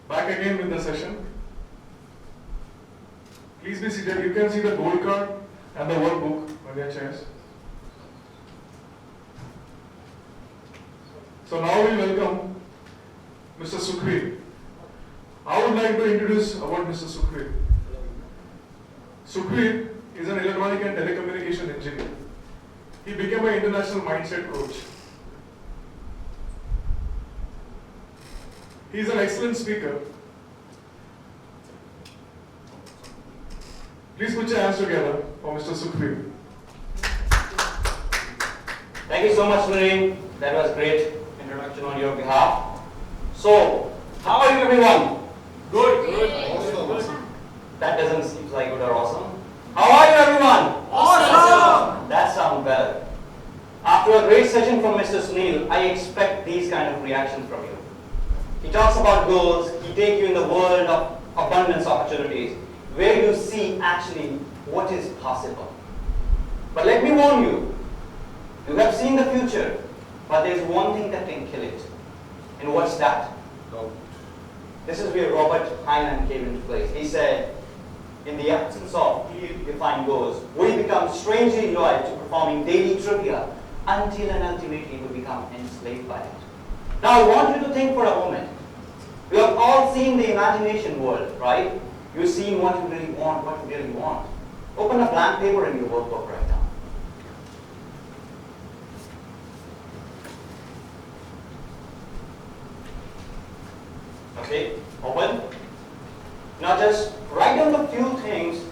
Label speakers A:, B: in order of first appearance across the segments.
A: Back again with the session. Please be seated. You can see the gold card and the workbook on your chairs. So now we welcome Mr. Sukhveer. I would like to introduce about Mr. Sukhveer. Sukhveer is an electronic and telecommunication engineer. He became an international mindset coach. He is an excellent speaker. Please put your hands together for Mr. Sukhveer.
B: Thank you so much, Mistry. That was great introduction on your behalf. So, how are you everyone? Good.
C: Awesome.
B: That doesn't seem like good or awesome. How are you everyone?
C: Awesome.
B: That sounds better. After a great session from Mr. Sunil, I expect these kind of reactions from you. He talks about goals, he takes you in the world of abundance opportunities, where you see actually what is possible. But let me warn you, you have seen the future, but there's one thing that can kill it. And what's that?
C: No.
B: This is where Robert Heinlein came into place. He said, in the absence of clearly defined goals, we become strangely loyal to performing daily trivia until and ultimately we become enslaved by it. Now I want you to think for a moment. You have all seen the imagination world, right? You've seen what you really want, what you really want. Open a blank paper in your workbook right now. Okay, open. Now just write down a few things.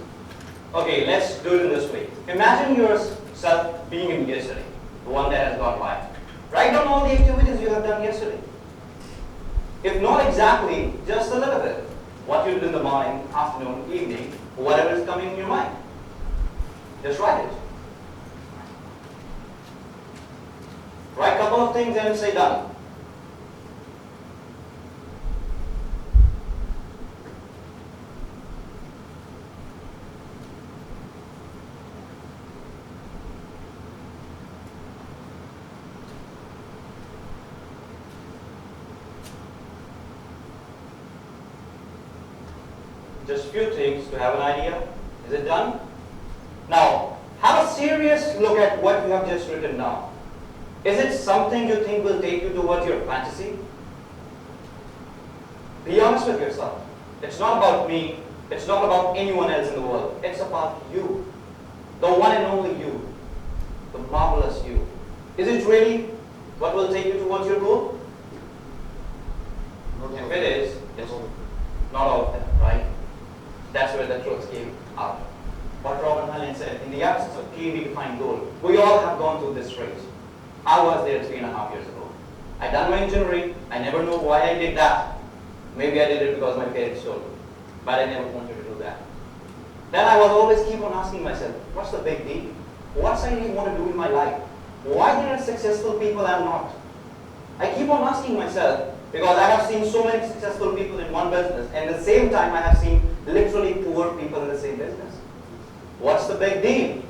B: Okay, let's do it in this way. Imagine yourself being in yesterday, the one that has gone by. Write down all the activities you have done yesterday. If not exactly, just a little bit. What you did in the morning, afternoon, evening, whatever is coming in your mind. Just write it. Write a couple of things and say done. Just a few things to have an idea. Is it done? Now, have a serious look at what you have just written down. Is it something you think will take you towards your fantasy? Be honest with yourself. It's not about me. It's not about anyone else in the world. It's about you. The one and only you. The marvelous you. Is it really what will take you towards your goal? If it is, it's not all of them, right? That's where the truth came out. What Robert Heinlein said, in the absence of clearly defined goal, we all have gone through this race. I was there 3.5 years ago. I done my engineering. I never know why I did that. Maybe I did it because my parents told me. But I never wanted to do that. Then I was always keep on asking myself, what's the big deal? What's I really want to do in my life? Why there are successful people and not? I keep on asking myself, because I have seen so many successful people in one business, and at the same time I have seen literally poor people in the same business. What's the big deal?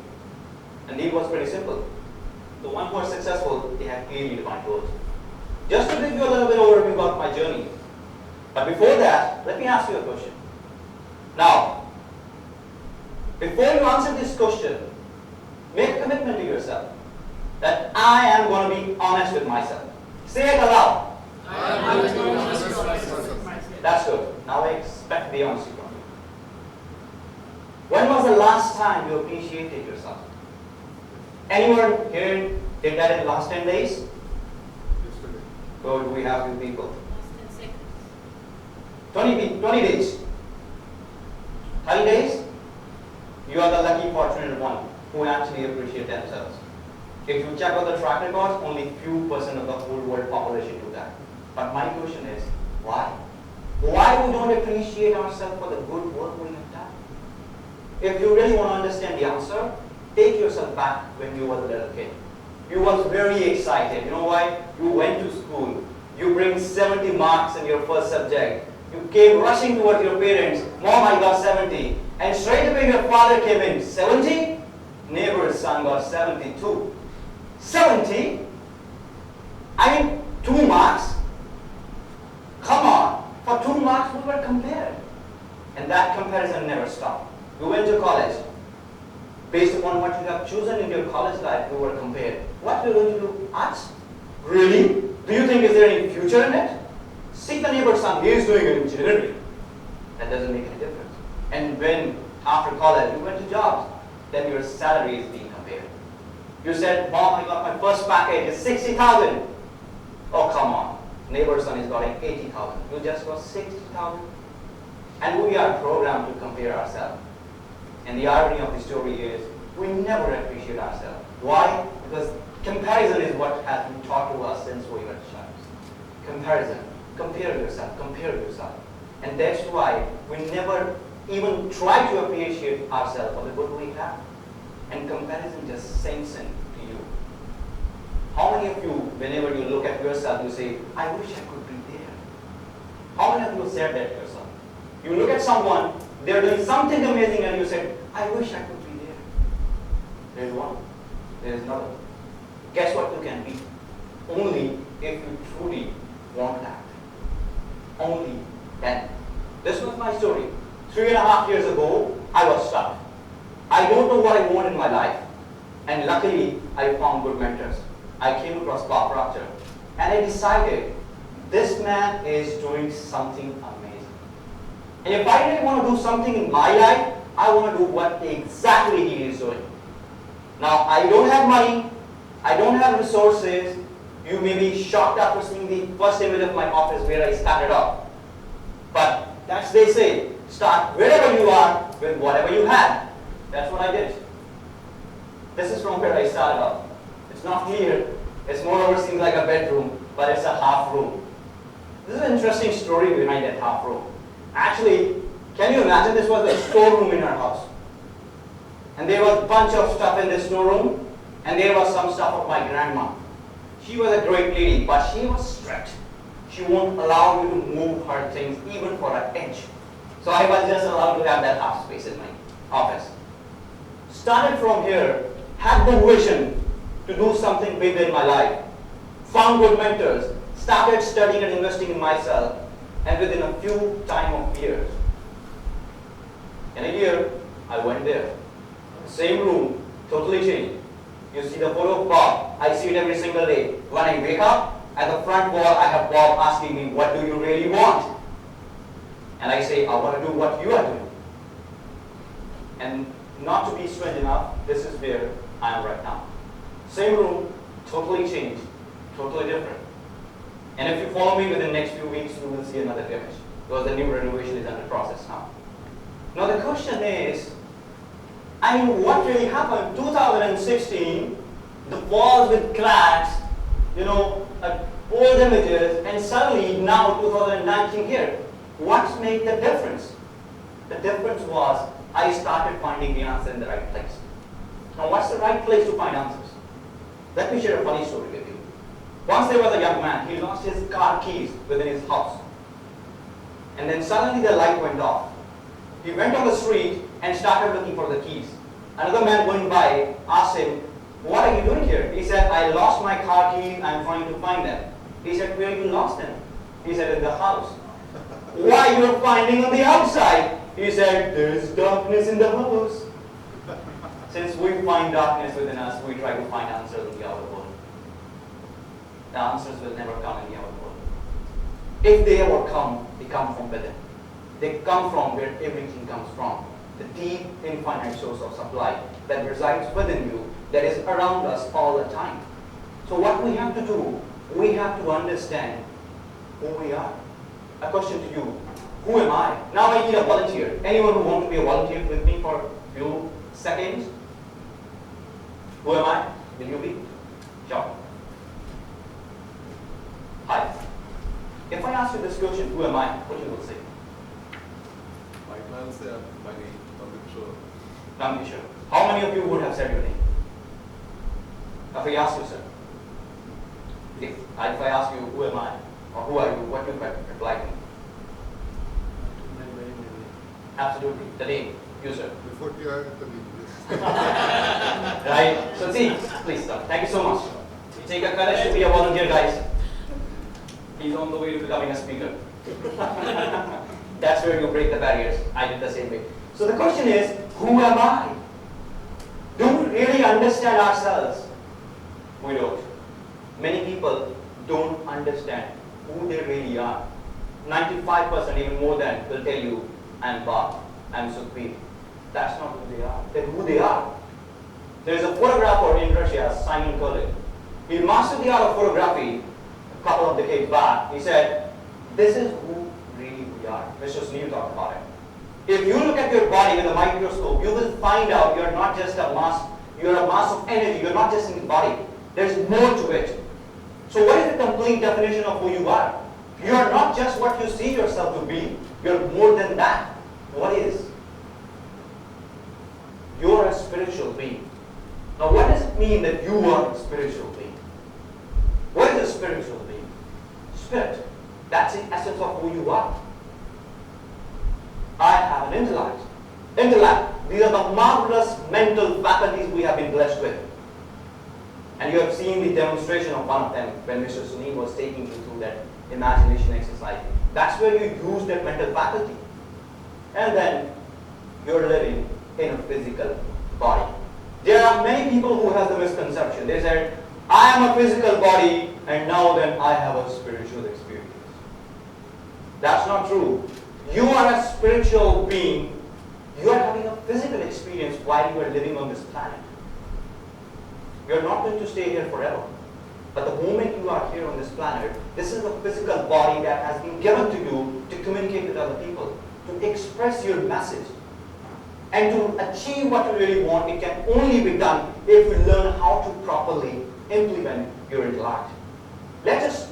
B: And the deal was pretty simple. The one who are successful, they have clearly defined goals. Just to give you a little bit overview about my journey. But before that, let me ask you a question. Now, before you answer this question, make a commitment to yourself that I am going to be honest with myself. Say it aloud. That's good. Now I expect the honesty from you. When was the last time you appreciated yourself? Anyone here did that in the last 10 days?
C: Yesterday.
B: Good, we have few people. 20 days. 30 days? You are the lucky, fortunate one who actually appreciate themselves. If you check out the track records, only few percent of the whole world population do that. But my question is, why? Why we don't appreciate ourselves for the good work we have done? If you really want to understand the answer, take yourself back when you were a little kid. You was very excited. You know why? You went to school. You bring 70 marks in your first subject. You came rushing towards your parents. Mom, I got 70. And straight away your father came in. 70? Neighbor's son got 72. 70? I mean, 2 marks? Come on. For 2 marks, we were compared. And that comparison never stopped. We went to college. Based upon what you have chosen in your college life, we were compared. What are you going to do? Arts? Really? Do you think is there any future in it? See the neighbor's son, he is doing engineering. That doesn't make any difference. And when, after college, you went to jobs, then your salary is being compared. You said, Mom, I got my first package, it's 60,000. Oh, come on. Neighbor's son is getting 80,000. You just got 60,000. And we are programmed to compare ourselves. And the irony of the story is, we never appreciate ourselves. Why? Because comparison is what has been taught to us since we were children. Comparison. Compare yourself. Compare yourself. And that's why we never even try to appreciate ourselves for the good we have. And comparison just sinks in to you. How many of you, whenever you look at yourself, you say, I wish I could be there? How many of you said that to yourself? You look at someone, they're doing something amazing and you said, I wish I could be there. There's one. There's another. Guess what you can be? Only if you truly want that. Only then. This was my story. 3.5 years ago, I was stuck. I don't know what I want in my life. And luckily, I found good mentors. I came across Bob Proctor. And I decided, this man is doing something amazing. And if I really want to do something in my life, I want to do what exactly he is doing. Now, I don't have money. I don't have resources. You may be shocked after seeing the first image of my office where I started off. But that's they say, start wherever you are with whatever you have. That's what I did. This is from where I started off. It's not clear. It's more over seems like a bedroom, but it's a half room. This is an interesting story behind that half room. Actually, can you imagine this was a storeroom in our house? And there was a bunch of stuff in this storeroom, and there was some stuff of my grandma. She was a great lady, but she was strict. She won't allow you to move her things even for an inch. So I was just allowed to have that half space in my office. Started from here, had the vision to do something big in my life. Found good mentors, started studying and investing in myself, and within a few time of years, in a year, I went there. Same room, totally changed. You see the photo of Bob, I see it every single day. When I wake up, at the front wall, I have Bob asking me, what do you really want? And I say, I want to do what you are doing. And not to be strange enough, this is where I am right now. Same room, totally changed, totally different. And if you follow me within the next few weeks, you will see another image, because the new renovation is under process now. Now the question is, I mean, what really happened? 2016, the walls with cracks, old images, and suddenly now 2019 here. What's made the difference? The difference was I started finding the answer in the right place. Now, what's the right place to find answers? Let me share a funny story with you. Once there was a young man, he lost his car keys within his house. And then suddenly the light went off. He went on the street and started looking for the keys. Another man going by asked him, what are you doing here? He said, I lost my car keys, I'm trying to find them. He said, where you lost them? He said, in the house. Why you're finding on the outside? He said, there's darkness in the house. Since we find darkness within us, we try to find answers in the outer world. The answers will never come in the outer world. If they ever come, they come from within. They come from where everything comes from. The deep, infinite source of supply that resides within you, that is around us all the time. So what we have to do, we have to understand who we are. A question to you, who am I? Now I need a volunteer. Anyone who wants to be a volunteer with me for a few seconds? Who am I? Will you be? Sure. Hi. If I ask you this question, who am I? What you will say?
C: My plans are my name, Sure.
B: Ramkishore. How many of you would have said your name? If I ask you, sir. If I ask you, who am I? Or who are you? What do you reply to me? Absolutely. The name. You, sir.
C: Before you are the name.
B: Right? So see, please stop. Thank you so much. You take a courage to be a volunteer, guys. He's on the way to becoming a speaker. That's where you break the barriers. I did the same way. So the question is, who am I? Do we really understand ourselves? We don't. Many people don't understand who they really are. 95%, even more than, will tell you, I'm Bob, I'm Sukhpreet. That's not who they are. They're who they are. There is a photographer in Russia, Singh. He mastered the art of photography a couple of decades back. He said, this is who really we are. Mr. Singh talked about it. If you look at your body with a microscope, you will find out you're not just a mass, you're a mass of energy, you're not just in the body. There's more to it. So what is the complete definition of who you are? You are not just what you see yourself to be. You're more than that. What is? You are a spiritual being. Now what does it mean that you are a spiritual being? What is a spiritual being? Spirit. That's the essence of who you are. I have an intellect. Intellect. These are the marvelous mental faculties we have been blessed with. And you have seen the demonstration of one of them when Mr. Sunil was taking you through that imagination exercise. That's where you use that mental faculty. And then you're living in a physical body. There are many people who have the misconception. They said, I am a physical body and now then I have a spiritual experience. That's not true. You are a spiritual being. You are having a physical experience while you are living on this planet. You are not going to stay here forever. But the moment you are here on this planet, this is a physical body that has been given to you to communicate with other people, to express your message. And to achieve what you really want, it can only be done if you learn how to properly implement your intellect. Let's just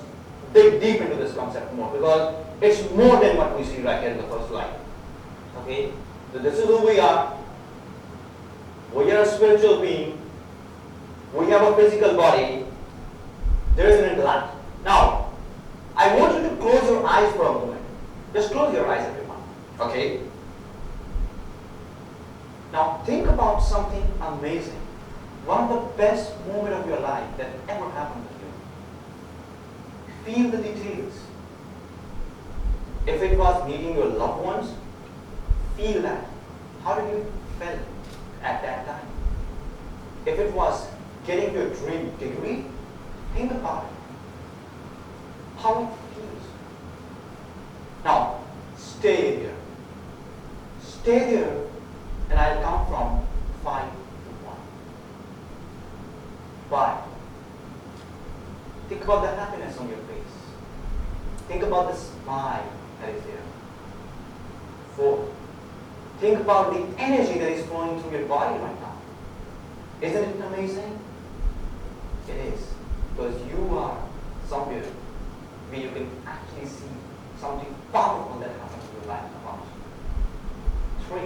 B: dig deep into this concept more, because it's more than what we see right here in the first slide. Okay? So this is who we are. We are a spiritual being. We have a physical body. There is an intellect. Now, I want you to close your eyes for a moment. Just close your eyes, everyone. Okay? Now, think about something amazing. One of the best moments of your life that ever happened to you. Feel the details. If it was meeting your loved ones, feel that. How did you feel at that time? If it was getting your dream degree, think about it. How it feels. Now, stay there. Stay there, and I'll count from 5 to 1. 5. Think about the happiness on your face. Think about the smile that is there. 4. Think about the energy that is flowing through your body right now. Isn't it amazing? It is. Because you are somewhere where you can actually see something powerful that happens in your life about. 3.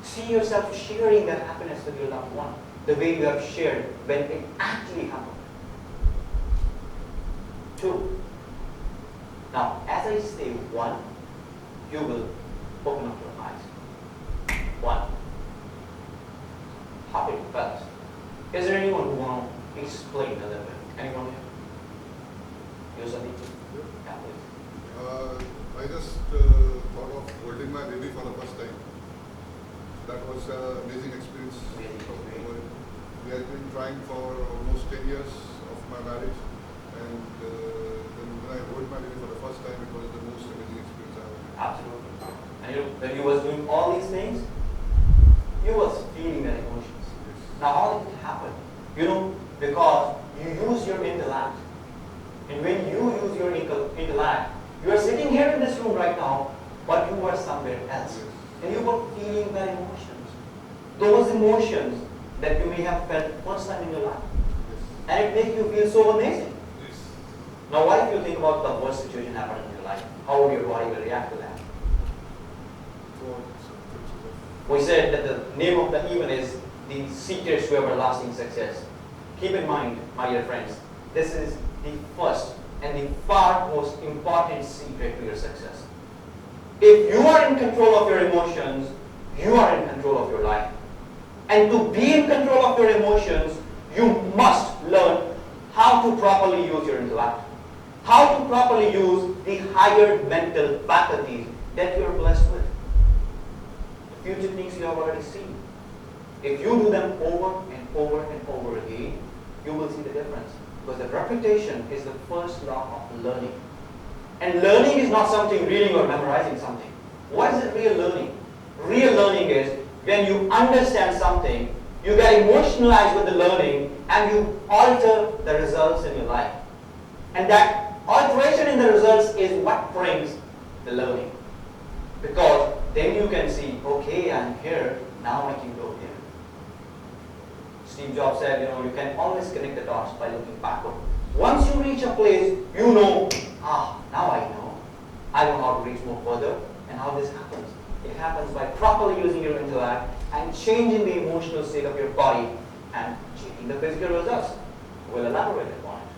B: See yourself sharing that happiness with your loved one, the way you have shared when it actually happened. 2. Now, as I say 1, you will open up your eyes. 1. How it felt. Is there anyone who wants to explain a little bit? Anyone here? You, Sandeep? Yeah, please.
C: I just thought of holding my baby for the first time. That was an amazing experience. We had been trying for almost 10 years of my marriage, and then when I hold my baby for the first time, it was the most amazing experience I ever had.
B: Absolutely. And when you was doing all these things, you was feeling the emotions. Now how did it happen? Because you use your intellect. And when you use your intellect, you are sitting here in this room right now, but you were somewhere else. And you were feeling the emotions. Those emotions that you may have felt first time in your life. And it makes you feel so amazing. Now what if you think about the worst situation happening in your life? How would your body will react to that? We said that the name of the event is the secrets to everlasting success. Keep in mind, my dear friends, this is the first and the far most important secret to your success. If you are in control of your emotions, you are in control of your life. And to be in control of your emotions, you must learn how to properly use your intellect, how to properly use the higher mental faculties that you are blessed with. A few techniques you have already seen. If you do them over and over and over again, you will see the difference. Because the repetition is the first law of learning. And learning is not something reading or memorizing something. What is it real learning? Real learning is when you understand something, you get emotionalized with the learning and you alter the results in your life. And that alteration in the results is what brings the learning. Because then you can see, okay, I'm here, now I can go here. Steve Jobs said, you can always connect the dots by looking backward. Once you reach a place, you know, now I know. I know how to reach more further and how this happens. It happens by properly using your intellect and changing the emotional state of your body and changing the physical results. We'll elaborate upon it.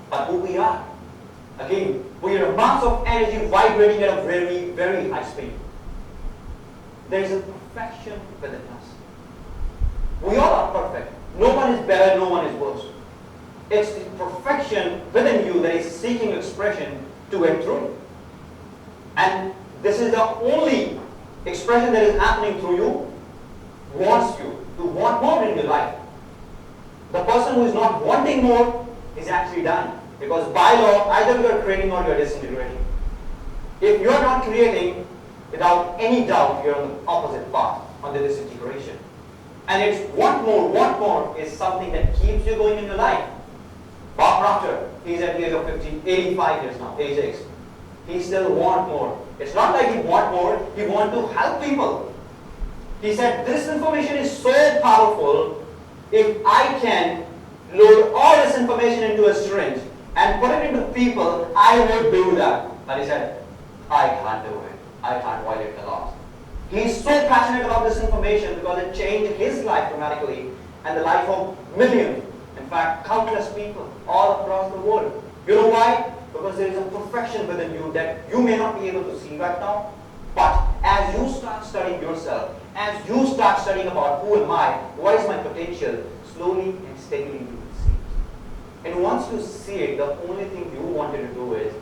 B: But who we are, again, we are a mass of energy vibrating at a very, very high speed. There is a perfection within us. We all are perfect. No one is better, no one is worse. It's the perfection within you that is seeking expression to get through. And this is the only expression that is happening through you, wants you to want more in your life. The person who is not wanting more is actually dying. Because by law, either you are creating or you are disintegrating. If you are not creating, without any doubt, you are on the opposite path, on the disintegration. And it's want more is something that keeps you going in your life. Bob Proctor, he's at the age of 85 years now, age 6. He still want more. It's not like he want more, he want to help people. He said, this information is so powerful, if I can load all this information into a syringe and put it into people, I would do that. But he said, I can't do it. I can't violate the laws. He's so passionate about this information because it changed his life dramatically and the life of millions, in fact, countless people all across the world. You know why? Because there is a perfection within you that you may not be able to see right now. But as you start studying yourself, as you start studying about who am I, what is my potential, slowly and steadily you will see it. And once you see it, the only thing you wanted to do is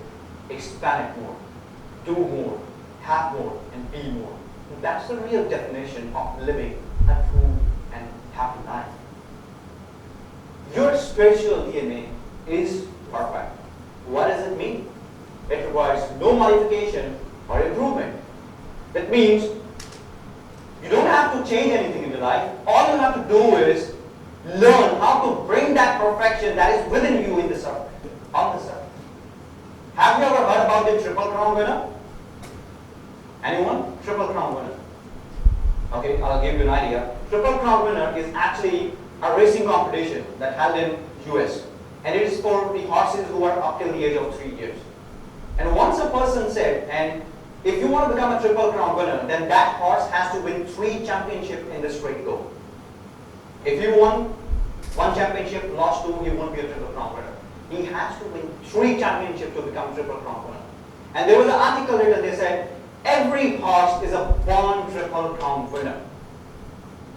B: expand it more, do more, have more, and be more. And that's the real definition of living a true and happy life. Your spiritual DNA is perfect. What does it mean? It requires no modification or improvement. That means you don't have to change anything in your life. All you have to do is learn how to bring that perfection that is within you in the surface, on the surface. Have you ever heard about the Triple Crown winner? Anyone? Triple Crown winner. Okay, I'll give you an idea. Triple Crown winner is actually a racing competition that held in US. And it is for the horses who are up till the age of 3 years. And once a person said, and if you want to become a Triple Crown winner, then that horse has to win 3 championships in the straight go. If you won 1 championship, lost 2, he won't be a Triple Crown winner. He has to win 3 championships to become Triple Crown winner. And there was an article written, they said, every horse is a born Triple Crown winner.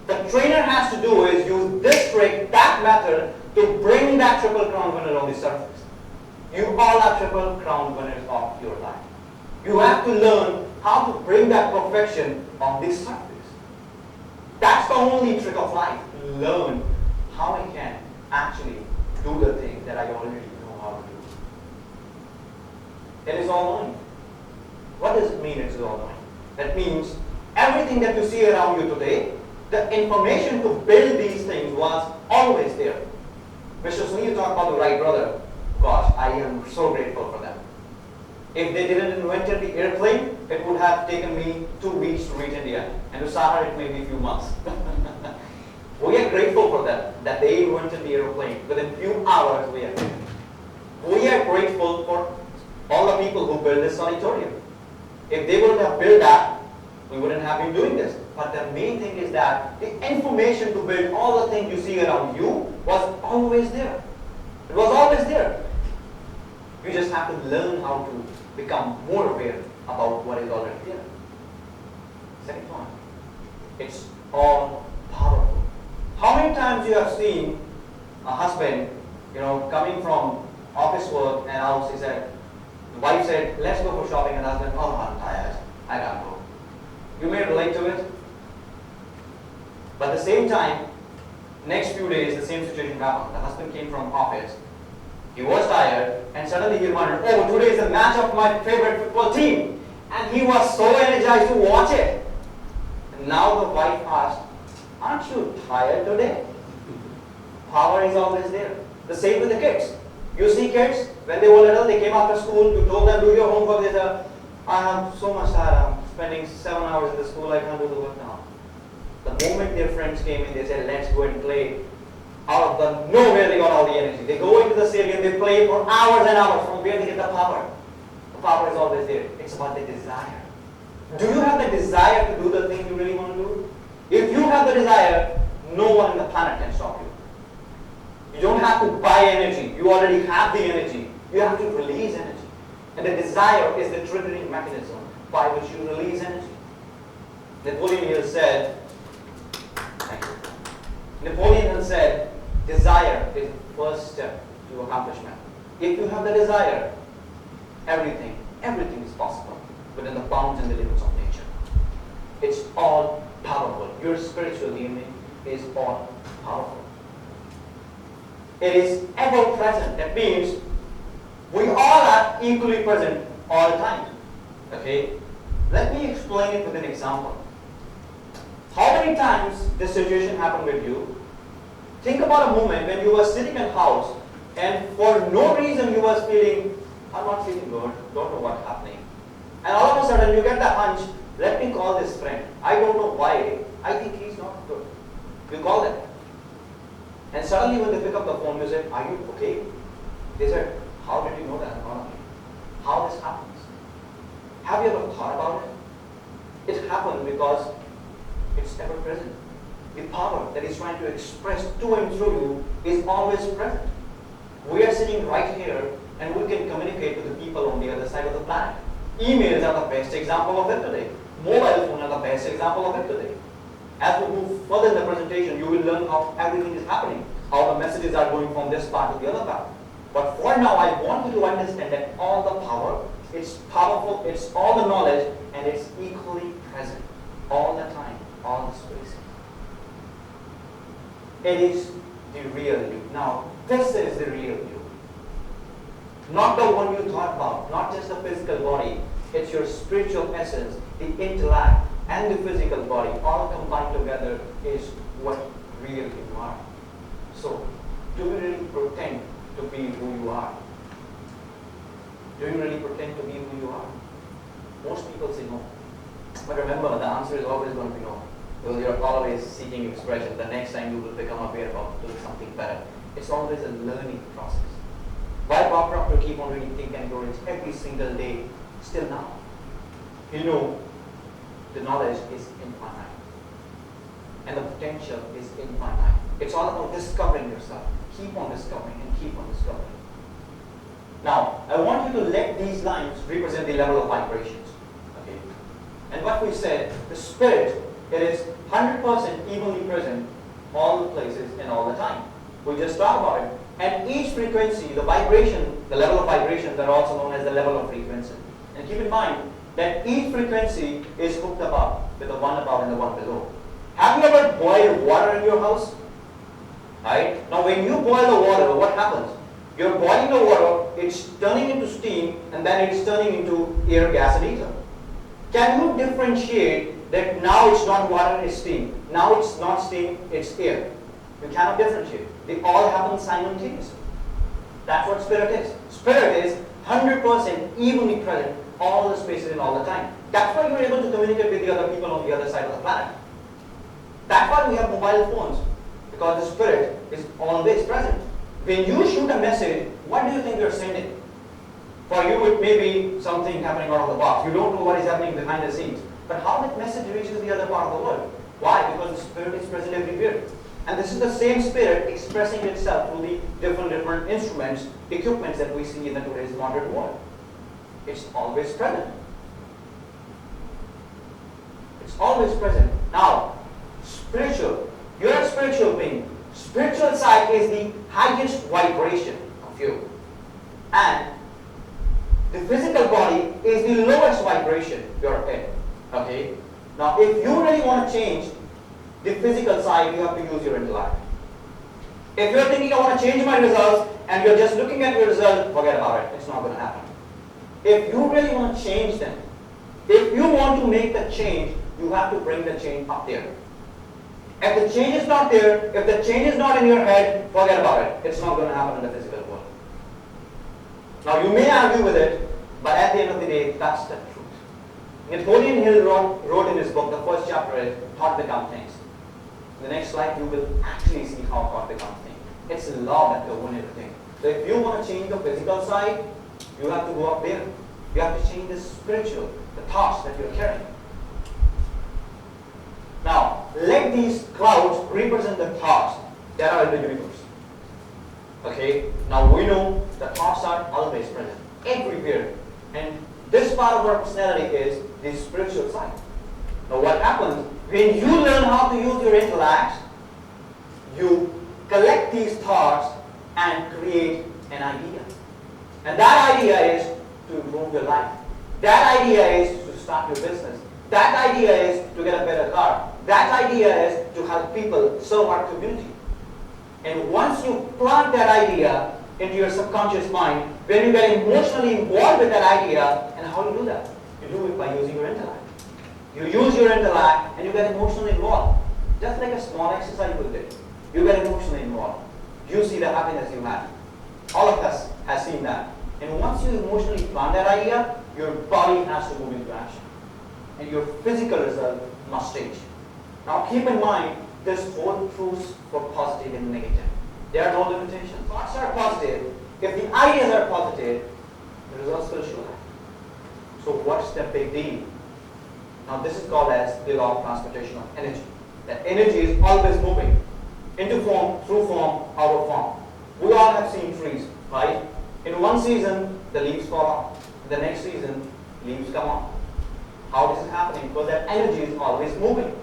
B: The trainer has to do is use this trick, that method, to bring that Triple Crown winner on the surface. You all are Triple Crown winners of your life. You have to learn how to bring that perfection on this surface. That's the only trick of life. Learn how I can actually do the thing that I already know how to do. It is all learning. What does it mean it's all learning? That means everything that you see around you today, the information to build these things was always there. Mr. Singh, you talk about the Wright brother. Gosh, I am so grateful for them. If they didn't invent the airplane, it would have taken me 2 weeks to reach India. And to Sahara, it may be a few months. We are grateful for them, that they invented the airplane. Within few hours, we are there. We are grateful for all the people who built this auditorium. If they wouldn't have built that, we wouldn't have been doing this. But the main thing is that the information to build all the things you see around you was always there. It was always there. You just have to learn how to become more aware about what is already there. Second point, it's all powerful. How many times you have seen a husband, coming from office work and house, he said, the wife said, let's go for shopping, and the husband, oh, I'm tired, I can't go. You may relate to it. But at the same time, next few days, the same situation happened. The husband came from office, he was tired, and suddenly he wondered, oh, today is the match of my favorite football team. And he was so energized to watch it. And now the wife asked, aren't you tired today? Power is always there. The same with the kids. You see kids, when they were little, they came after school, you told them, do your homework, they said, I am so much tired, I'm spending 7 hours in the school, I can't do the work now. The moment their friends came in, they said, let's go and play. Out of the nowhere they got all the energy. They go into the stadium, they play for hours and hours. From where they get the power? The power is always there. It's about the desire. Do you have the desire to do the thing you really want to do? If you have the desire, no one on the planet can stop you. You don't have to buy energy. You already have the energy. You have to release energy. And the desire is the triggering mechanism by which you release energy. Napoleon Hill said, thank you. Napoleon Hill said, desire is the first step to accomplishment. If you have the desire, everything is possible within the bounds and the limits of nature. It's all powerful. Your spiritual DNA is all powerful. It is ever present. That means we all are equally present all the time. Okay? Let me explain it with an example. How many times this situation happened with you? Think about a moment when you were sitting in house and for no reason you was feeling, I'm not feeling good, don't know what's happening. And all of a sudden you get the hunch, let me call this friend. I don't know why, I think he's not good. You call them. And suddenly when they pick up the phone, you say, are you okay? They said, how did you know that? How this happens? Have you ever thought about it? It happened because it's ever present. The power that is trying to express to and through you is always present. We are sitting right here and we can communicate with the people on the other side of the planet. Emails are the best example of it today. Mobile phone are the best example of it today. As we move further in the presentation, you will learn how everything is happening, how the messages are going from this part to the other part. But for now, I want you to understand that all the power, it's powerful, it's all the knowledge, and it's equally present all the time, all the spaces. It is the real you. Now, this is the real you. Not the one you thought about, not just the physical body. It's your spiritual essence, the intellect, and the physical body, all combined together is what real you are. So, do you really pretend to be who you are? Do you really pretend to be who you are? Most people say no. But remember, the answer is always going to be no. Because you're always seeking expression. The next time you will become aware about doing something better. It's always a learning process. Why Bob Proctor keep on reading Think and Grow Rich every single day, still now? You know, the knowledge is infinite. And the potential is infinite. It's all about discovering yourself. Keep on discovering and keep on discovering. Now, I want you to let these lines represent the level of vibrations. Okay? And what we said, the spirit, it is 100% evenly present all the places and all the time. We just talked about it. And each frequency, the vibration, the level of vibrations are also known as the level of frequency. And keep in mind that each frequency is hooked above with the one above and the one below. Have you ever boiled water in your house? Right? Now when you boil the water, what happens? You're boiling the water, it's turning into steam, and then it's turning into air, gas, and ether. Can you differentiate that now it's not water, it's steam? Now it's not steam, it's air. You cannot differentiate. They all happen simultaneously. That's what spirit is. Spirit is 100% evenly present all the spaces and all the time. That's why you're able to communicate with the other people on the other side of the planet. That's why we have mobile phones, because the spirit is always present. When you shoot a message, what do you think you're sending? For you, it may be something happening out of the box. You don't know what is happening behind the scenes. But how that message reaches the other part of the world? Why? Because the spirit is present everywhere. And this is the same spirit expressing itself through the different instruments, equipments that we see in the today's modern world. It's always present. It's always present. Now, spiritual. You're a spiritual being. Spiritual side is the highest vibration of you. And the physical body is the lowest vibration you're in. Okay? Now, if you really want to change the physical side, you have to use your intellect. If you're thinking, I want to change my results, and you're just looking at your result, forget about it. It's not going to happen. If you really want to change them, if you want to make the change, you have to bring the change up there. If the change is not there, if the change is not in your head, forget about it. It's not going to happen in the physical world. Now, you may argue with it, but at the end of the day, that's the truth. Napoleon Hill wrote in his book, the first chapter is Thought Becomes Things. In the next slide, you will actually see how thought becomes things. It's a law that governs everything. So if you want to change the physical side, you have to go up there. You have to change the spiritual, the thoughts that you're carrying. Now, let these clouds represent the thoughts that are in the universe. Okay? Now we know the thoughts are always present, everywhere. And this part of our personality is the spiritual side. Now what happens, when you learn how to use your intellect, you collect these thoughts and create an idea. And that idea is to improve your life. That idea is to start your business. That idea is to get a better car. That idea is to help people serve our community. And once you plant that idea into your subconscious mind, when you get emotionally involved with that idea, and how do you do that? You do it by using your intellect. You use your intellect and you get emotionally involved. Just like a small exercise we did. You get emotionally involved. You see the happiness you have. All of us have seen that. And once you emotionally plant that idea, your body has to move into action. And your physical result must change. Now keep in mind, this whole truth for positive and negative. There are no limitations. Thoughts are positive. If the ideas are positive, the results will show that. So what's the big deal? Now this is called as the law of transportation of energy. That energy is always moving into form, through form, out of form. We all have seen trees, right? In one season, the leaves fall off. In the next season, leaves come on. How this is happening? Because that energy is always moving.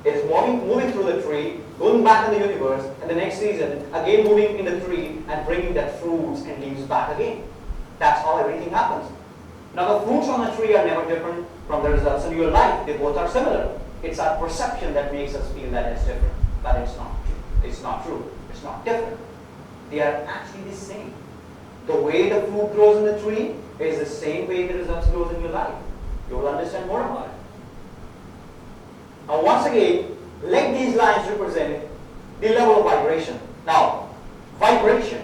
B: It is moving through the tree, going back in the universe, and the next season, again moving in the tree and bringing that fruits and leaves back again. That's how everything happens. Now the fruits on the tree are never different from the results in your life. They both are similar. It's our perception that makes us feel that it's different. But it's not true. It's not true. It's not different. They are actually the same. The way the fruit grows in the tree is the same way the results grows in your life. You will understand more about it. Now once again, let these lines represent the level of vibration. Now, vibration.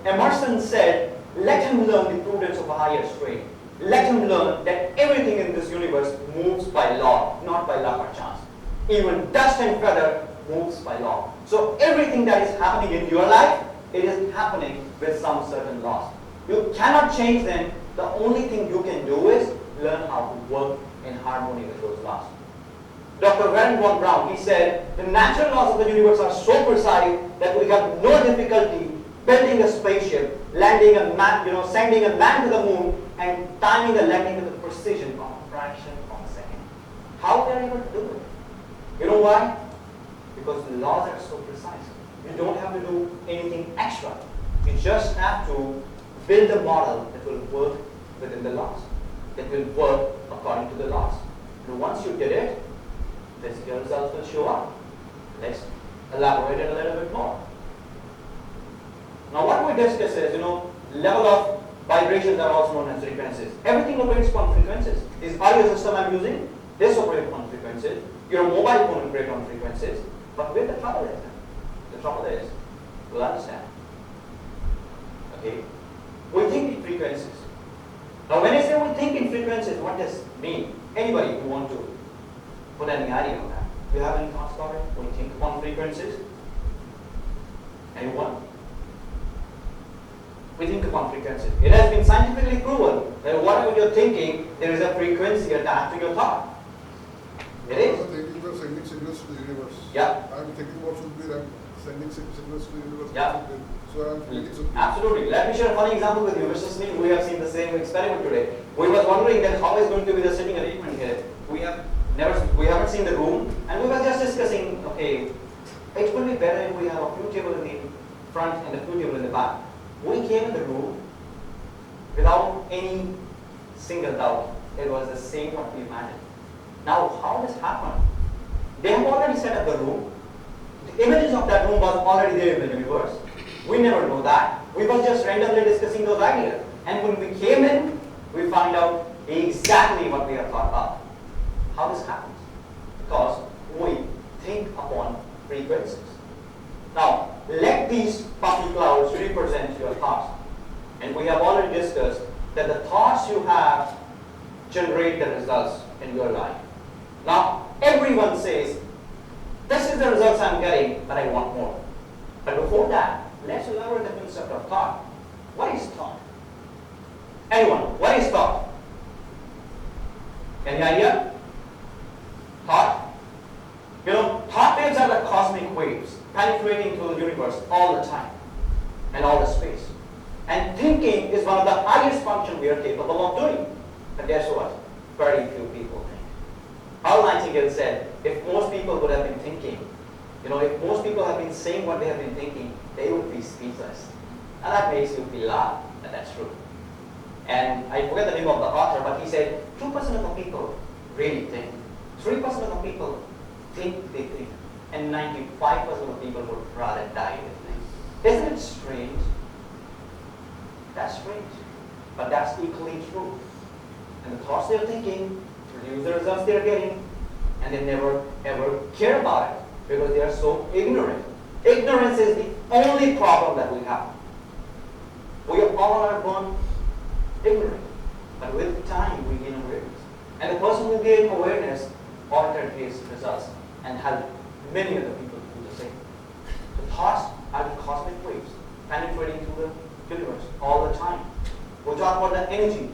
B: Emerson said, let him learn the prudence of a higher strain. Let him learn that everything in this universe moves by law, not by luck or chance. Even dust and feather moves by law. So everything that is happening in your life, it is happening with some certain laws. You cannot change them. The only thing you can do is learn how to work in harmony with those laws. Dr. Warren von Braun, he said, the natural laws of the universe are so precise that we have no difficulty building a spaceship, landing a man, sending a man to the moon, and timing the landing with a precision of a fraction of a second. How they are able to do it? You know why? Because the laws are so precise. You don't have to do anything extra. You just have to build a model that will work within the laws, that will work according to the laws. And once you did it, physical results will show up. Let's elaborate it a little bit more. Now what we discuss is, level of vibrations are also known as frequencies. Everything operates on frequencies. This audio system I'm using, this operates on frequencies. Your mobile phone operates on frequencies. But where the trouble is? The trouble is, we'll understand. Okay? We think in frequencies. Now when I say we think in frequencies, what does it mean? Anybody who want to put any idea on that? Do you have any thoughts about it? We think on frequencies? Anyone? We think upon frequencies. It has been scientifically proven that whatever you're thinking, there is a frequency attached to your thought. It is.
C: I'm thinking of sending signals to the universe.
B: Yeah.
C: I'm thinking what should be, I'm sending signals to the universe.
B: Yeah.
C: So I'm feeling something.
B: Absolutely. Let me share a funny example with you. Mr. Singh, we have seen the same experiment today. We was wondering that how is going to be the sitting arrangement here. We haven't seen the room, and we were just discussing, okay, it would be better if we have a few tables in the front and a few tables in the back. We came in the room without any single doubt. It was the same what we imagined. Now, how this happened? They have already set up the room. The images of that room was already there in the universe. We never know that. We were just randomly discussing those ideas. And when we came in, we find out exactly what we have thought about. How this happens? Because we think upon frequencies. Now, let these puffy clouds represent your thoughts. And we have already discussed that the thoughts you have generate the results in your life. Now, everyone says, this is the results I'm getting, but I want more. But before that, let's elaborate the concept of thought. What is thought? Anyone, what is thought? Any idea? Thought? You know, thought waves are like cosmic waves penetrating through the universe all the time and all the space. And thinking is one of the highest functions we are capable of doing. But guess what? Very few people think. Earl Nightingale said, if most people would have been thinking, if most people have been saying what they have been thinking, they would be speechless. And that makes you feel laugh, and that's true. And I forget the name of the author, but he said, 2% of the people really think. 3% of the people think they think. And 95% of the people would rather die than think. Isn't it strange? That's strange. But that's equally true. And the thoughts they're thinking produce the results they're getting, and they never ever care about it because they are so ignorant. Ignorance is the only problem that we have. We all are born ignorant, but with time we gain awareness. And the person who gains awareness altered his results and helped many other people do the same. The thoughts are the cosmic waves penetrating through the universe all the time. We talk about the energy.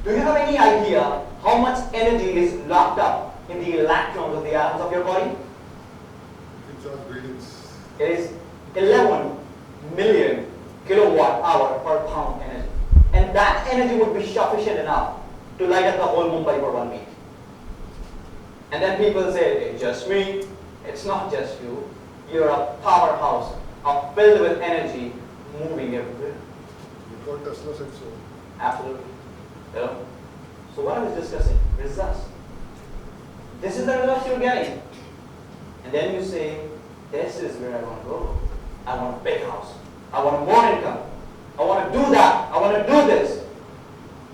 B: Do you have any idea how much energy is locked up in the electrons of the atoms of your body?
C: It's just brilliance.
B: It is 11 million kilowatt hour per pound energy. And that energy would be sufficient enough to light up the whole Mumbai for 1 week. And then people say, it's just me. It's not just you. You're a powerhouse filled with energy moving everywhere.
C: Because Tesla said so.
B: Absolutely. So what I was discussing, results. This is the results you're getting. And then you say, this is where I want to go. I want a big house. I want more income. I want to do that. I want to do this.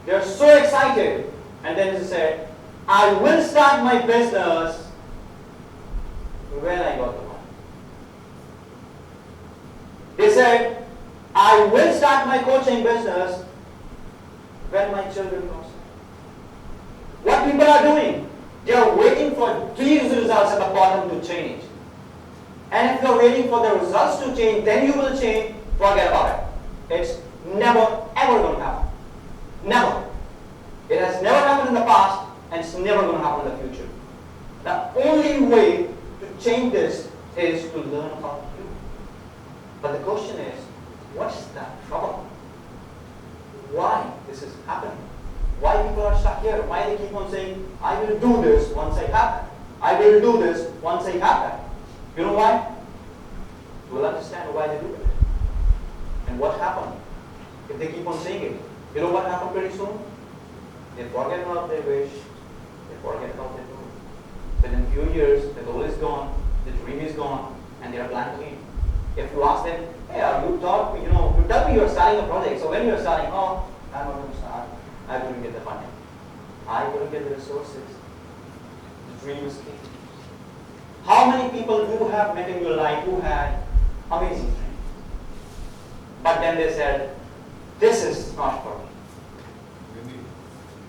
B: They're so excited. And then you say, I will start my business when I got the money. They said, I will start my coaching business when my children grow up. What people are doing, they are waiting for these results at the bottom to change. And if you're waiting for the results to change, then you will change, forget about it. It's never ever going to happen. Never. It has never happened in the past, and it's never going to happen in the future. The only way to change this is to learn about you. But the question is, what's the trouble? Why this is happening? Why people are stuck here? Why they keep on saying, I will do this once I have that. I will do this once I have that. You know why? You will understand why they do it. And what happened if they keep on saying it? You know what happened pretty soon? They forget about their wish. They forget about their goal. Within a few years, the goal is gone, the dream is gone, and they are blank again. If you ask them, hey, you tell me you're starting a project. So when you're starting, oh, I'm not going to start. I couldn't get the funding. I couldn't get the resources. The dream is key. How many people you have met in your life who had amazing dreams? But then they said, this is not for me.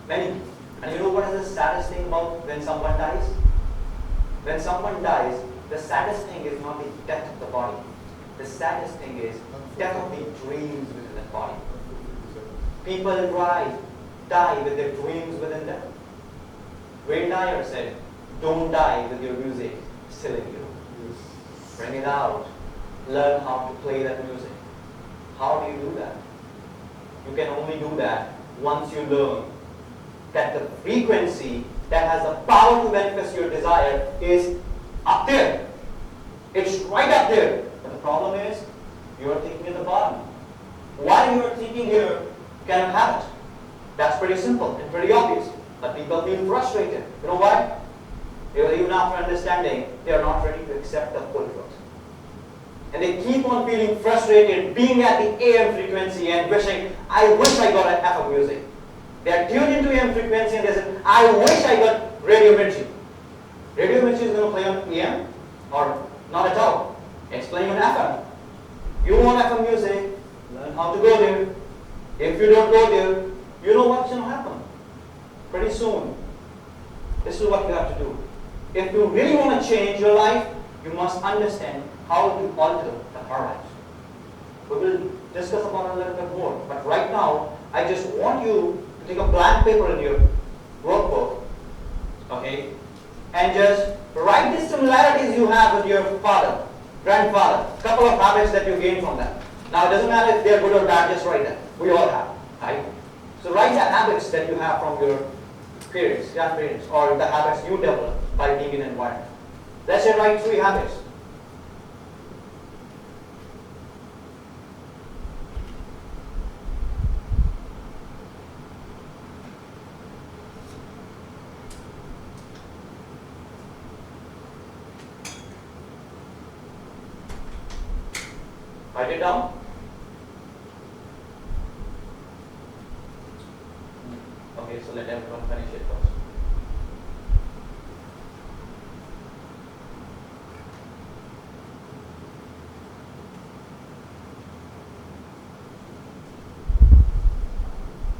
B: Many. And you know what is the saddest thing about when someone dies? When someone dies, the saddest thing is not the death of the body. The saddest thing is death of the dreams within the body. People die with their dreams within them. Wayne Dyer said, don't die with your music still in you. Bring it out. Learn how to play that music. How do you do that? You can only do that once you learn that the frequency that has the power to manifest your desire is up there. It's right up there. But the problem is, you are thinking at the bottom. What you are thinking here cannot have it. That's pretty simple and pretty obvious. But people feel frustrated. You know why? Even after understanding, they are not ready to accept the full truth. And they keep on feeling frustrated, being at the AM frequency and wishing, I wish I got an FM music. They are tuned into AM frequency and they say, I wish I got Radio Mistry. Radio Mistry is going to play on AM or not at all. It's playing on FM. You want FM music, learn how to go there. If you don't go there, you know what's going to happen. Pretty soon, this is what you have to do. If you really want to change your life, you must understand how to alter the paradigms. We will discuss about it a little bit more. But right now, I just want you to take a blank paper in your workbook, okay, and just write the similarities you have with your father, grandfather, couple of habits that you gained from them. Now, it doesn't matter if they're good or bad, just write them. We all have, right? So write the habits that you have from your parents, grandparents, or the habits you develop by being in an environment. Let's say write 3 habits. Write it down. Okay, so let everyone finish it first.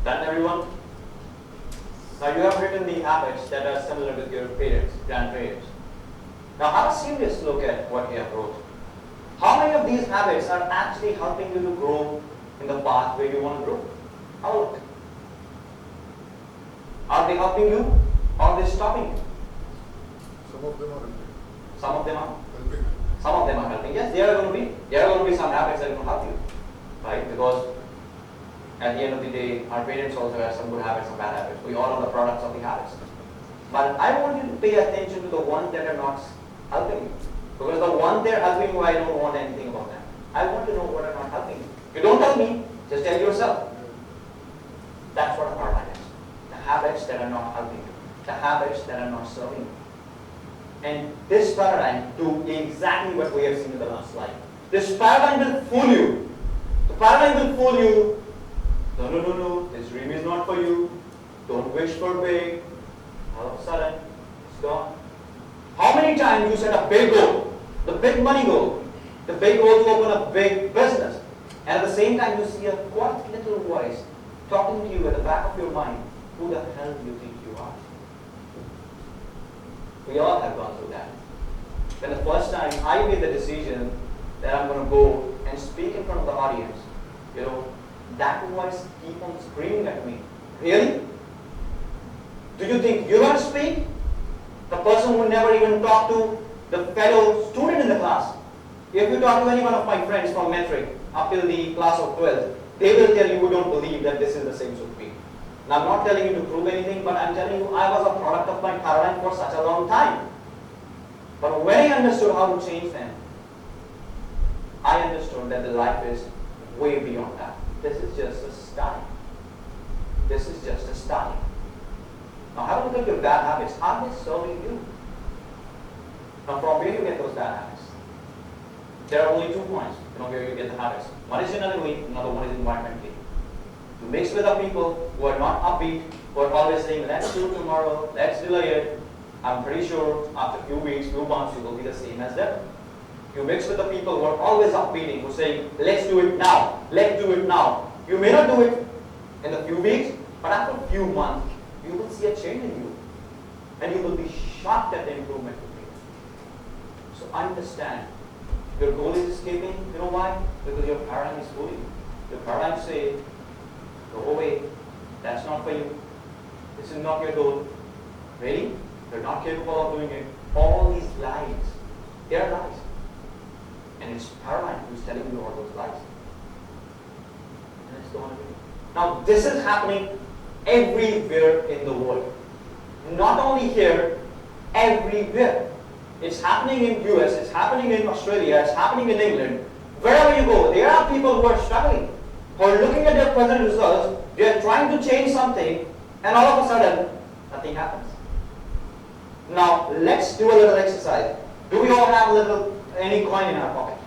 B: Done, everyone? Now you have written the habits that are similar with your parents, grandparents. Now have a serious look at what you have wrote. How many of these habits are actually helping you to grow in the path where you want to grow? Have a look. Are they helping you or are they stopping you?
C: Some of them are helping.
B: Some of them are.
C: Helping.
B: Some of them are helping. Yes, there are going to be some habits that will help you, right? Because at the end of the day, our parents also have some good habits and bad habits. We all are the products of the habits. But I want you to pay attention to the ones that are not helping you. Because the ones that are helping you, I don't want anything about them. I want to know what are not helping you. You don't tell me, just tell yourself. That's what a paradigm is. The habits that are not helping you. The habits that are not serving you. And this paradigm do exactly what we have seen in the last slide. This paradigm will fool you. The paradigm will fool you. No, this dream is not for you. Don't wish for big. All of a sudden, it's gone. How many times you set a big goal, the big money goal, the big goal to open a big business, and at the same time you see a quiet little voice talking to you at the back of your mind, who the hell do you think you are? We all have gone through that. When the first time I made the decision that I'm going to go and speak in front of the audience, that voice keep on screaming at me. Really? Do you think you're going to speak? The person who never even talked to the fellow student in the class. If you talk to any one of my friends from Mistry up till the class of 12th, they will tell you don't believe that this is the same Sukhpreet. Now I'm not telling you to prove anything, but I'm telling you I was a product of my paradigm for such a long time. But when I understood how to change them, I understood that the life is way beyond that. This is just a starting. This is just a starting. Now have a look at your bad habits. Are they serving you? Now from where you get those bad habits? There are only 2 points where you get the habits. One is genetically, another one is environmentally. You mix with the people who are not upbeat, who are always saying, let's do tomorrow, let's delay it. I'm pretty sure after a few weeks, few months, you will be the same as them. You mix with the people who are always upbeating, who are saying, let's do it now, let's do it now. You may not do it in a few weeks, but after a few months, you will see a change in you. And you will be shocked at the improvement you make. So understand, your goal is escaping. You know why? Because your paradigm is fooling you. Your paradigm says, go away, that's not for you. This is not your goal. Really? You're not capable of doing it. All these lies, they are lies. And it's paradigm who's telling you all those lies. And it's the one thing. Now this is happening everywhere in the world. Not only here, everywhere. It's happening in US, it's happening in Australia, it's happening in England. Wherever you go, there are people who are struggling. or looking at your present results, you are trying to change something, and all of a sudden, nothing happens. Now, let's do a little exercise. Do we all have any coin in our pocket?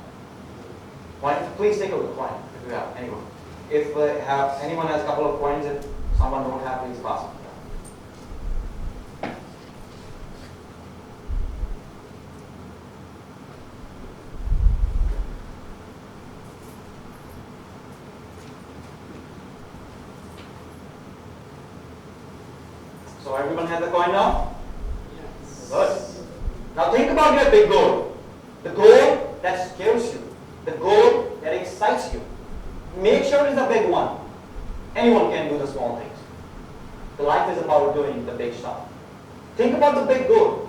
B: Please take a look at the coin, if you have anyone. If anyone has a couple of coins and someone don't have, please pass it. So everyone has the coin now? Yes. Good. Now think about your big goal. The goal that scares you. The goal that excites you. Make sure it's a big one. Anyone can do the small things. The life is about doing the big stuff. Think about the big goal.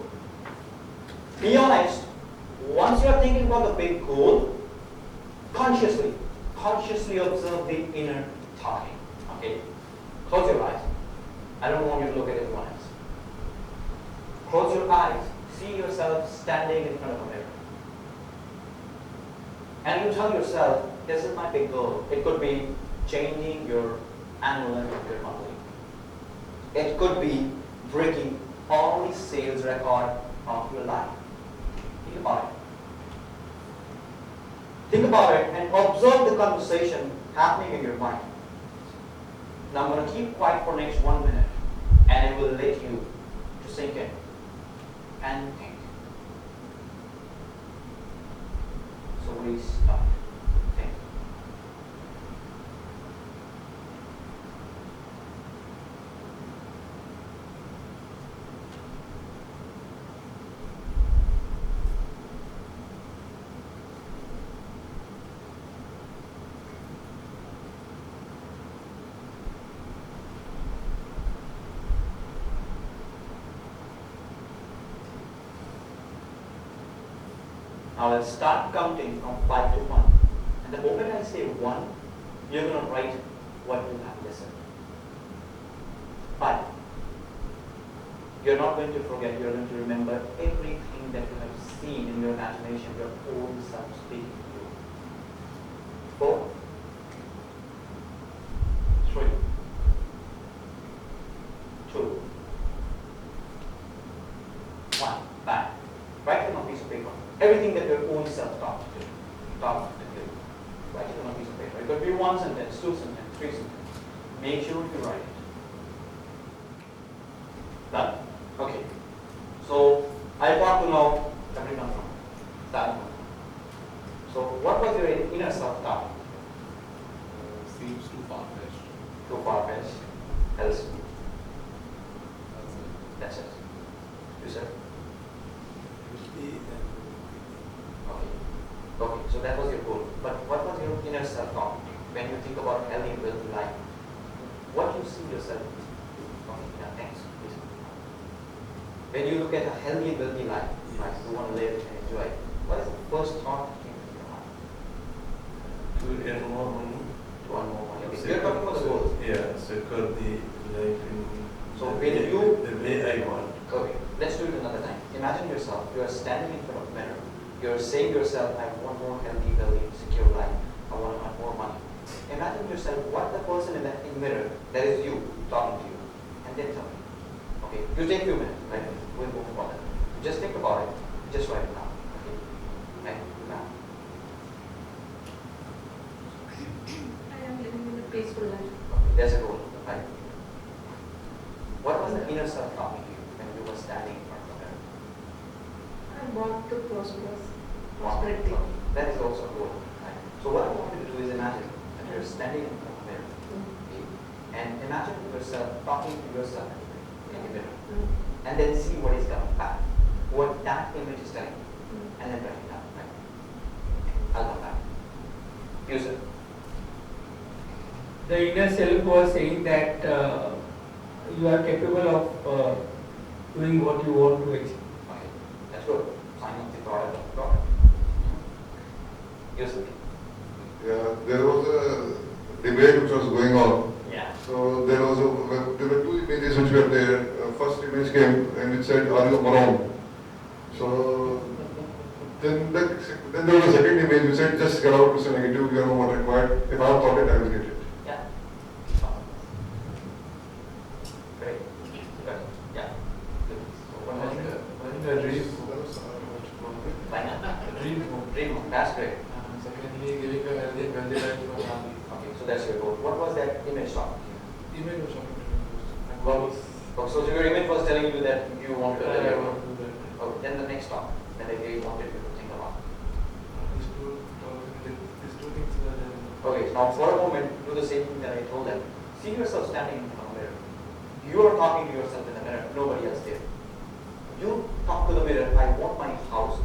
B: Be honest. Once you are thinking about the big goal, consciously observe the inner talking. Okay? Close your eyes. I don't want you to look at anyone else. Close your eyes. See yourself standing in front of a mirror. And you tell yourself, this is my big goal. It could be changing your annual and your monthly. It could be breaking all the sales record of your life. Think about it. Think about it and observe the conversation happening in your mind. Now I'm going to keep quiet for next 1 minute and it will let you to sink in and think. So we start. Think. Now let's start counting from 5 to 1. And the moment I say 1, you're going to write what you have listened. 5. You're not going to forget, you're going to remember everything that you have seen in your imagination, your own self speaking to you. 4. 3. 2. 1. Back. Write it on a piece of paper. Everything that your own self talks to you. Write it on a piece of paper. It could be 1 sentence, 2 sentences, 3 sentences. Make sure you write it. Done? Okay. So I want to know everyone from starting from. So what was your inner self talk?
D: Seems too far-fetched.
B: Too far-fetched. Else?
D: That's it.
B: That's it. You said? Okay. Okay, so that was your goal. But what was your inner self-talk? When you think about healthy and wealthy life, what do you see yourself? Okay, yeah, thanks. Please. When you look at a healthy and wealthy life, right, you want to live and enjoy, what is the first thought that came into your mind?
D: To earn more money.
B: To earn more money. Okay, you're talking about the goals.
D: Yeah, secure the life in
B: So
D: the
B: when
D: way,
B: you-
D: the way I want.
B: Okay, let's do it another time. Imagine yourself, you are standing in front of a mirror. You're saying to yourself, I want more healthy, wealthy, secure life. I want to have more money. Imagine yourself, what the person in the mirror, that is you, talking to you. And then tell me. Okay, you take 2 minutes, right? We'll move forward. Just think about it. Just write it down. Okay? Right? Now.
E: I am living in a peaceful life.
B: Okay, there's a goal, right? What was the inner self talking to you when you were standing in front of the mirror?
E: I want to prosperity.
B: That is also a goal. Right? So what I want you to do is imagine that you're standing in front of a mirror. Okay? And imagine yourself talking to yourself in the mirror. And then see what is coming back. What that image is telling you. And then write it down. Right? I'll come back. Use it.
F: The inner self was saying that you are capable of doing what you want to achieve.
B: Okay. That's good. Sign up the product of the product. Use it.
C: Yeah, there was a debate which was going on.
B: Yeah.
C: So there were 2 images which were there. First image came and it said, "Are you a moron?" So then there was a second image which said, "Just get out, it's a negative, you are not required. If I have thought it, I will get it."
B: Great. Good. Yeah. Good. So what was it?
D: a dream.
C: That was,
B: Fine.
D: Dream home.
B: Dream home. That's great.
D: Secondly, giving a healthy and wealthy life to my family.
B: Okay, so that's your goal. What was that image talking to you?
D: Email was talking to me first.
B: What was? Oh, so your image was telling you that you want to.
D: I want to do that.
B: Oh, then the next talk that I really wanted you to think about.
D: These two things are there.
B: Okay, now for a moment, do the same thing that I told them. See yourself standing in front of a mirror. You are talking to yourself in the mirror, nobody else there. You talk to the mirror, I want my house.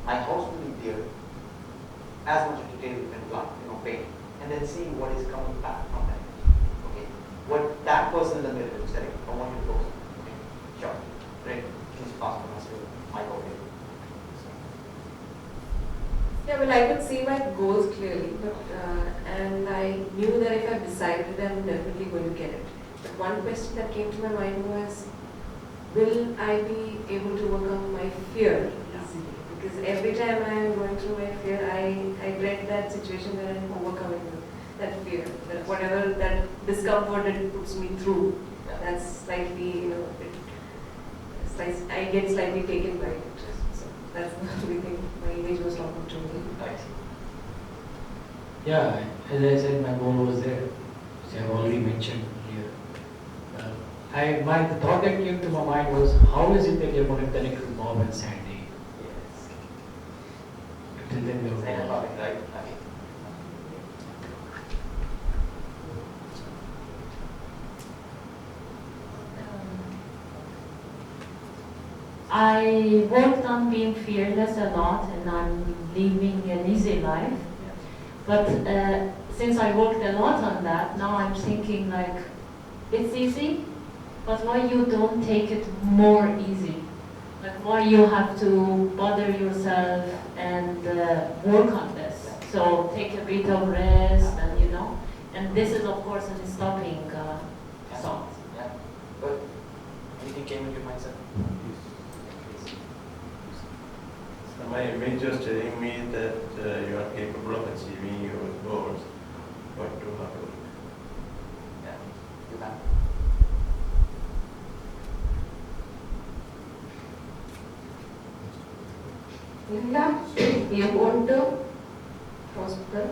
B: My house will be there. As much detail you can paint. And then see what is coming back from that. Okay. What that person in the mirror is telling. I want you to focus. Okay. Sure. Great. Please pass on us to Mike over here.
E: Yeah, well, I could see my goals clearly, but and I knew that if I decided, I'm definitely going to get it. But one question that came to my mind was, will I be able to overcome my fear easily? Because every time I am going through my fear, I dread that situation where I'm overcoming that fear, that whatever that discomfort it puts me through, that's slightly, it's like I get slightly taken by it. So that's the only thing my image was talking to me.
B: Right.
F: Yeah, as I said, my goal was there, which I have already mentioned here. The thought that came to my mind was, how is it that you're going to connect with Bob and Sandy?
B: Yes.
F: Till then we
B: Second
F: are
B: topic, right? Okay.
G: I worked on being fearless a lot and on living an easy life. But since I worked a lot on that, now I'm thinking like, it's easy, but why you don't take it more easy? Like why you have to bother yourself and work on this? So take a bit of rest and this is of course a stopping thought.
B: Yeah. Good. Anything came into your mindset?
D: So my image was telling me that you are capable of achieving your goals, but do hard work.
B: Yeah. You can.
E: Linda, you want to prosper,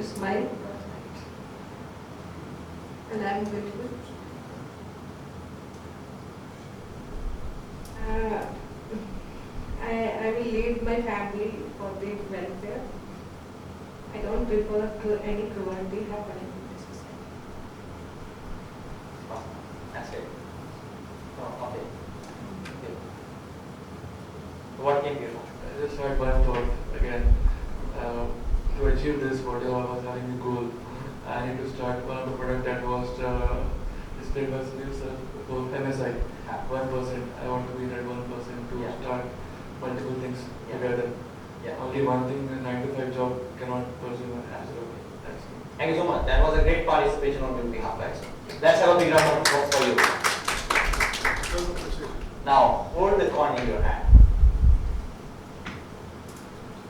E: smile, and I'm beautiful. I will lead my family for the welfare. I don't prefer any cruelty happening in this society.
B: Awesome. That's it. Oh, okay. Okay. What came to your mind?
H: I just had one thought again. To achieve this, whatever I was having a goal, I need to start one of the product that was displayed by Singh sir, so MSI. 1%. I want to be that 1% to
B: Yeah.
H: start multiple things
B: Yeah.
H: together.
B: Yeah.
H: Only one thing, a 9 to 5 job cannot pursue my absolutely. That's it.
B: Thank you so much. That was a great participation on your behalf, guys. Let's have a big round of applause for you. Now, hold the coin in your hand.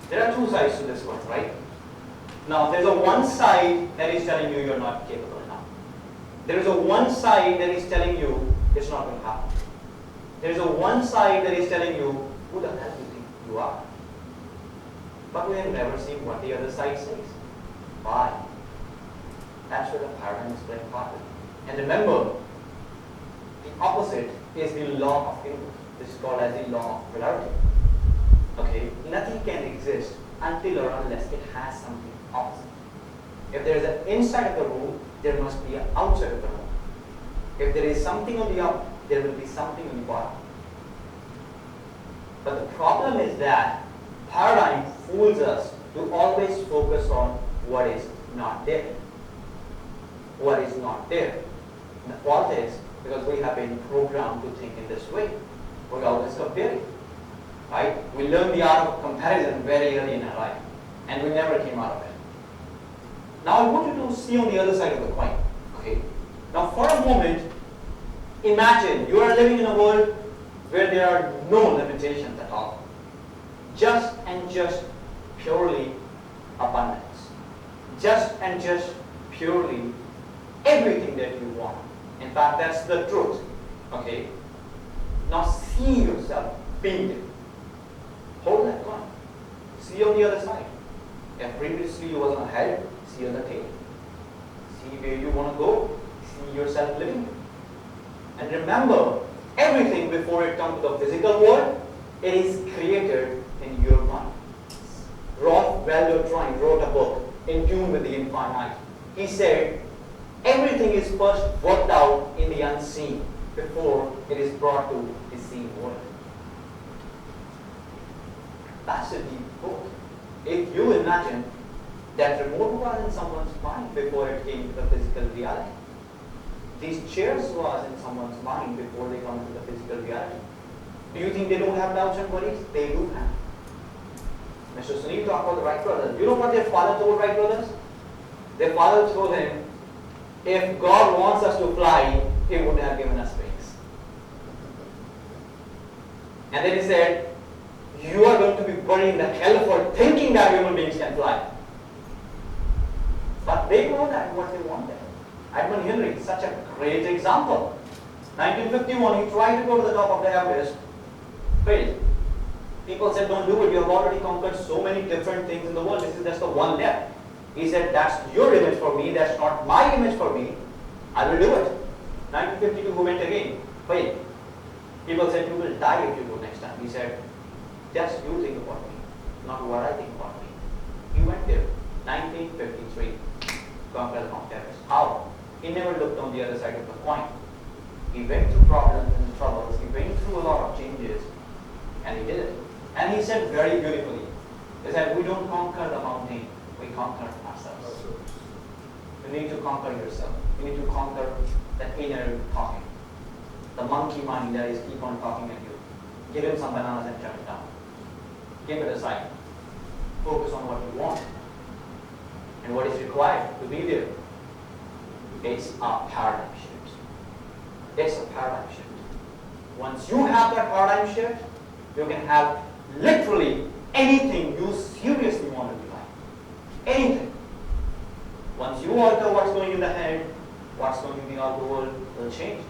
B: There are two sides to this one, right? Now, there's a one side that is telling you you're not capable enough. There is a one side that is telling you it's not going to happen. There is a one side that is telling you, who the hell do you think you are? But we have never seen what the other side says. Why? That's where the paradigm is playing part. And remember, the opposite is the law of universe. This is called as the law of polarity. Okay? Nothing can exist until or unless it has something opposite. If there is an inside of the room, there must be an outside of the room. If there is something on the up, there will be something on the bottom. But the problem is that paradigm fools us to always focus on what is not there. What is not there. And the fault is because we have been programmed to think in this way. We always compare. Right? We learn the art of comparison very early in our life, and we never came out of it. Now I want you to see on the other side of the coin. Okay? Now for a moment, imagine you are living in a world where there are no limitations at all. Just and just purely abundance. Just and just purely everything that you want. In fact, that's the truth. Okay? Now see yourself being there. Hold that coin. See on the other side. If previously you was on the head, see on the tail. See where you want to go. See yourself living. And remember, everything before it comes to the physical world, it is created in your mind. Ralph Waldo Trine wrote a book, In Tune with the Infinite. He said, everything is first worked out in the unseen before it is brought to the seen world. That's a deep thought. If you imagine that remote was in someone's mind before it came to the physical reality, these chairs was in someone's mind before they come to the physical reality. Do you think they don't have doubts and worries? They do have. Mr. Sunil talked about the Wright brothers. You know what their father told Wright brothers? Their father told him, if God wants us to fly, He wouldn't have given us wings. And then he said, you are going to be buried in the hell for thinking that human beings can fly. But they know that what they wanted. Edmund Hillary, such a great example. 1951, he tried to go to the top of the Everest, failed. People said, don't do it, you have already conquered so many different things in the world, this is just the one step. He said, that's your image for me, that's not my image for me, I will do it. 1952, he went again, failed. People said, you will die if you go next time. He said, just you think about me, not what I think about me. He went there, 1953, conquered the Mount Everest. How? He never looked on the other side of the coin. He went through problems and troubles, he went through a lot of changes, and he did it. And he said very beautifully, he said, we don't conquer the mountain, we conquer ourselves. You need to conquer yourself. You need to conquer that inner talking. The monkey mind that is keep on talking at you. Give him some bananas and shut it down. Keep it aside. Focus on what you want and what is required to be there. It's a paradigm shift. It's a paradigm shift. Once you have that paradigm shift, you can have literally anything you seriously want to be like. Anything. Once you alter what's going in the head, what's going in the outer world will change.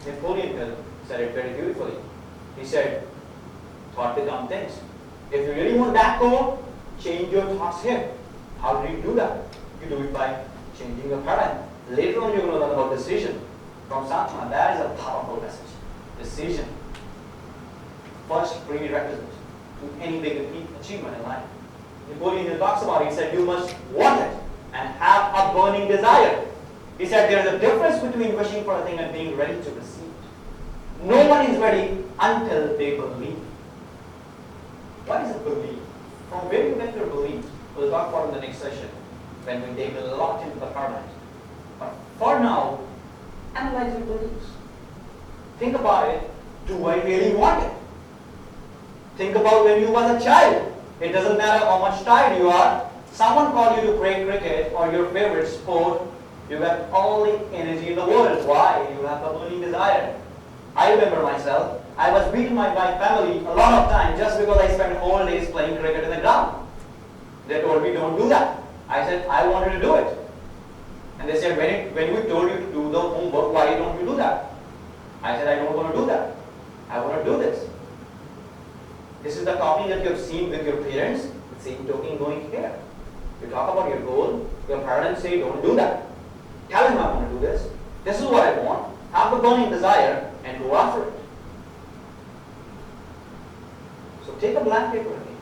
B: Napoleon Hill said it very beautifully. He said, thought become things. If you really want that goal, change your thoughts here. How do you do that? You do it by changing your paradigm. Later on you're going to learn about decision. From Satma, that is a powerful message. Decision. First prerequisite to any big achievement in life. Napoleon Hill talks about it. He said, you must want it and have a burning desire. He said there is a difference between wishing for a thing and being ready to receive it. No one is ready until they believe. What is a belief? From where you get your belief, we'll talk about in the next session when we take a lot into the paradigm. But for now, analyze your beliefs. Think about it. Do I really want it? Think about when you was a child. It doesn't matter how much tired you are. Someone called you to play cricket or your favorite sport. You have all the energy in the world. Why? You have a burning desire. I remember myself. I was beaten by my family a lot of times just because I spent whole days playing cricket in the ground. They told me, don't do that. I said, I wanted to do it. And they said, when we told you to do the homework, why don't you do that? I said, I don't want to do that. I want to do this. This is the talking that you have seen with your parents. The same talking going here. You talk about your goal. Your parents say, don't do that. Tell him I want to do this. This is what I want. Have the burning desire and go after it. So take a blank paper with me.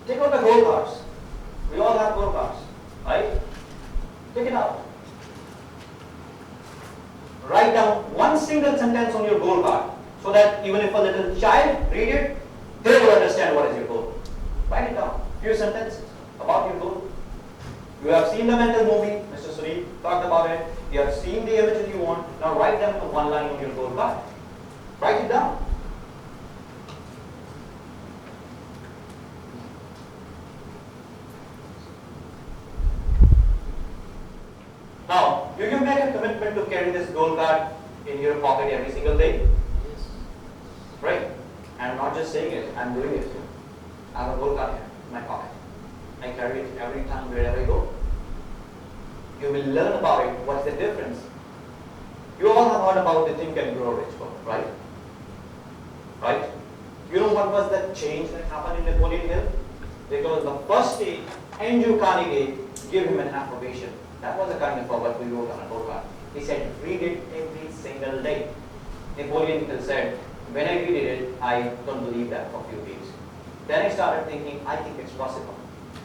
B: Take out the goal cards. We all have goal cards, right? Take it out. Write down one single sentence on your goal card so that even if a little child read it, they will understand what is your goal. Write it down. Few sentences about your goal. You have seen the mental movie, Mr. Sunil talked about it. You have seen the images you want. Now write them in one line on your goal card. Write it down. Now, you can make a commitment to carry this goal card in your pocket every single day. Yes. Right? And not just just saying it, I'm doing it. I have a gold card here in my pocket. I carry it every time wherever I go. You will learn about it. What's the difference? You all have heard about the Think and Grow Rich book, right? Right? You know what was the change that happened in Napoleon Hill? Because the first day, Andrew Carnegie gave him an affirmation. That was a kind of what we wrote on a gold card. He said, read it every single day. Napoleon Hill said, when I read it, I don't believe that for a few days. Then I started thinking, I think it's possible.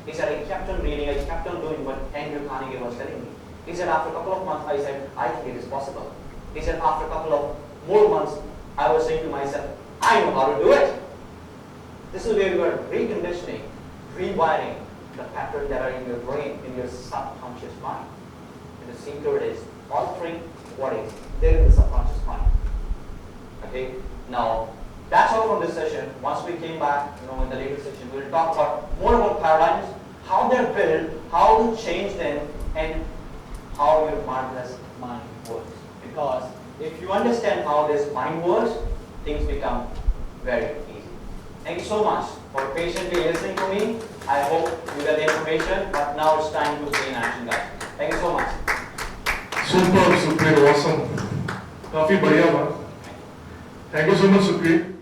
B: He said, I kept on reading, I kept on doing what Andrew Carnegie was telling me. He said, after a couple of months, I said, I think it is possible. He said, after a couple of more months, I was saying to myself, I know how to do it. This is where you are reconditioning, rewiring the patterns that are in your brain, in your subconscious mind. And the secret is altering what is there in the subconscious mind. Okay? Now, that's all from this session. Once we came back, in the later session, we'll talk about more about paradigms, how they're built, how to change them, and how your marvelous mind works. Because if you understand how this mind works, things become very easy. Thank you so much for patiently listening to me. I hope you got the information, but now it's time to be in action, guys. Thank you so much.
A: Super, awesome. काफी बढ़िया बात. Thank you so much, Sukhpreet.